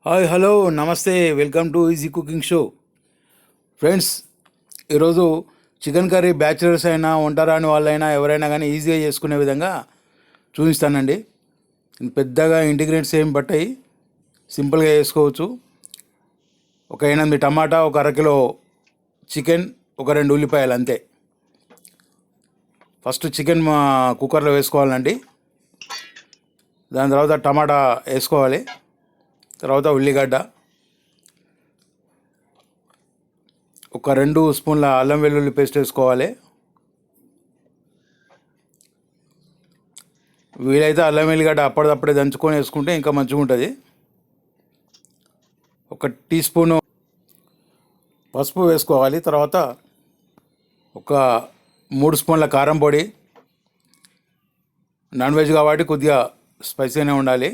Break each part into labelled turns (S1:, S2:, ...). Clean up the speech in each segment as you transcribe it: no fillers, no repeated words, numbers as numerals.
S1: Hi hello నమస్తే welcome to easy cooking show. Friends, ఈరోజు chicken curry bachelors అయినా వంటరాని వాళ్ళైనా ఎవరైనా కానీ ఈజీగా చేసుకునే విధంగా చూపిస్తానండి. పెద్దగా ఇంటిగ్రేట్స్ ఏం పట్టాయి, సింపుల్గా చేసుకోవచ్చు. ఒక 8 టమాటా, ఒక అరకిలో చికెన్, ఒక 2 ఉల్లిపాయలు అంతే. ఫస్ట్ చికెన్ కుక్కర్లో వేసుకోవాలండి. దాని తర్వాత టమాటా వేసుకోవాలి. తర్వాత ఉల్లిగడ్డ, ఒక 2 స్పూన్ల అల్లం వెల్లుల్లి పేస్ట్ వేసుకోవాలి. వీలైతే అల్లం వెల్లిగడ్డ అప్పటిదప్పుడే దంచుకొని వేసుకుంటే ఇంకా మంచిగా ఉంటుంది. ఒక టీ స్పూను పసుపు వేసుకోవాలి. తర్వాత ఒక 3 స్పూన్ల కారం పొడి. నాన్ వెజ్ కాబట్టి కొద్దిగా స్పైసీగానే ఉండాలి,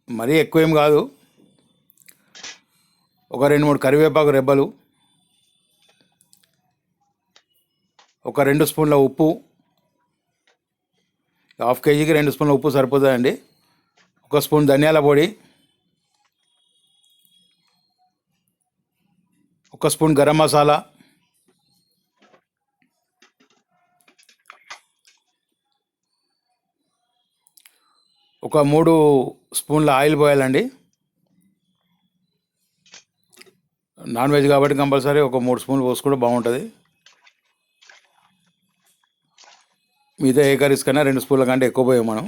S1: మరీ ఎక్కువేం కాదు. ఒక 2-3 కరివేపాకు రెబ్బలు, ఒక 2 స్పూన్ల ఉప్పు. హాఫ్ కేజీకి 2 స్పూన్ల ఉప్పు సరిపోతుందండి. ఒక స్పూన్ ధనియాల పొడి, ఒక స్పూన్ గరం మసాలా, ఒక 3 స్పూన్ల ఆయిల్ పోయాలండి. నాన్ వెజ్ కాబట్టి కంపల్సరీ ఒక 3 స్పూన్లు పోసుకుంటే బాగుంటుంది. మిగతా ఏ కర్రీస్ కన్నా 2 స్పూన్ల కంటే ఎక్కువ పోయాం మనం.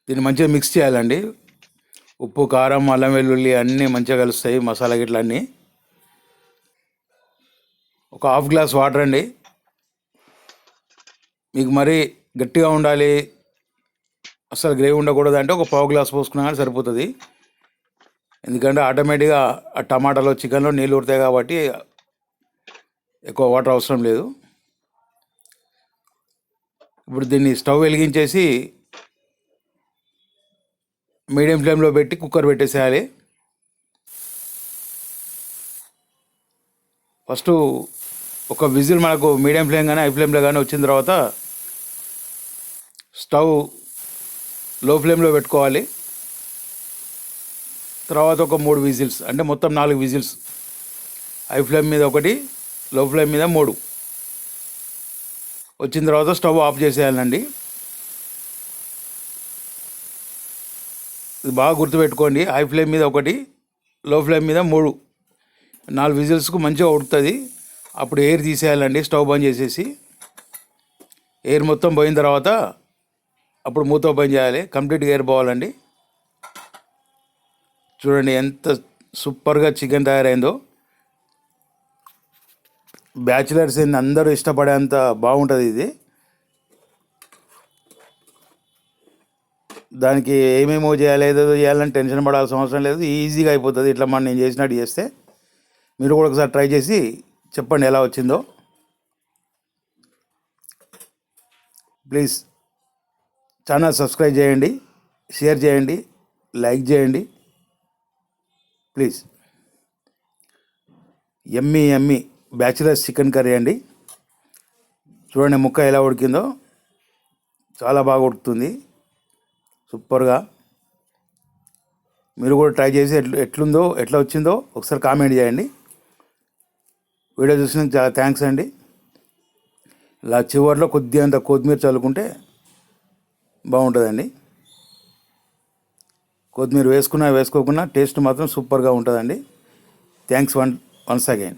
S1: దీన్ని మంచిగా మిక్స్ చేయాలండి. ఉప్పు, కారం, అల్లం వెల్లుల్లి అన్నీ మంచిగా కలుస్తాయి, మసాలా గిట్ల అన్నీ. ఒక హాఫ్ గ్లాస్ వాటర్ అండి. మీకు మరీ గట్టిగా ఉండాలి, అసలు గ్రేవీ ఉండకూడదు అంటే ఒక పావు గ్లాస్ పోసుకున్నా కానీ సరిపోతుంది. ఎందుకంటే ఆటోమేటిక్గా ఆ టమాటాలో, చికెన్లో నీళ్ళు ఉడతాయి కాబట్టి ఎక్కువ వాటర్ అవసరం లేదు. ఇప్పుడు దీన్ని స్టవ్ వెలిగించేసి మీడియం ఫ్లేమ్లో పెట్టి కుక్కర్ పెట్టేసేయాలి. ఫస్ట్ ఒక విజిల్ మనకు మీడియం ఫ్లేమ్ కానీ హై ఫ్లేమ్లో కానీ వచ్చిన తర్వాత స్టవ్ లో ఫ్లేమ్లో పెట్టుకోవాలి. తర్వాత ఒక 3 విజిల్స్, అంటే మొత్తం 4 విజిల్స్. హై ఫ్లేమ్ మీద 1, లో ఫ్లేమ్ మీద 3 వచ్చిన తర్వాత స్టవ్ ఆఫ్ చేసేయాలండి. ఇది బాగా గుర్తుపెట్టుకోండి. హై ఫ్లేమ్ మీద 1, లో ఫ్లేమ్ మీద 3, 4 విజిల్స్కు మంచిగా ఉడుకుతుంది. అప్పుడు ఎయిర్ తీసేయాలండి. స్టవ్ బంద్ చేసేసి ఎయిర్ మొత్తం పోయిన తర్వాత అప్పుడు మూత ఓపెన్ చేయాలి. కంప్లీట్గా ఎయిర్ పోవాలండి. చూడండి ఎంత సూపర్గా చికెన్ తయారైందో. బ్యాచిలర్స్ అందరూ ఇష్టపడేంత బాగుంటుంది ఇది. దానికి ఏమేమో చేయాలి, ఏదో చేయాలని టెన్షన్ పడాల్సిన అవసరం లేదు. ఈజీగా అయిపోతుంది. ఇట్లా నేను చేసినట్టు చేస్తే మీరు కూడా ఒకసారి ట్రై చేసి చెప్పండి ఎలా వచ్చిందో. ప్లీజ్ ఛానల్ సబ్స్క్రైబ్ చేయండి, షేర్ చేయండి, లైక్ చేయండి please. Emmy Emmy bachelors chicken curry అండి. చూడండి ముక్క ఎలా ఉడికిందో, చాలా బాగా ఉడుకుతుంది, సూపర్గా. మీరు కూడా ట్రై చేసి ఎట్లా వచ్చిందో ఒకసారి కామెంట్ చేయండి. వీడియో చూసినందుకు చాలా థ్యాంక్స్ అండి. ఇలా చివరిలో కొద్దిగా కొత్తిమీర చల్లుకుంటే బాగుంటుందండి. కొత్తిమీర వేసుకోకున్నా టేస్ట్ మాత్రం సూపర్గా ఉంటుందండి. Thanks once again.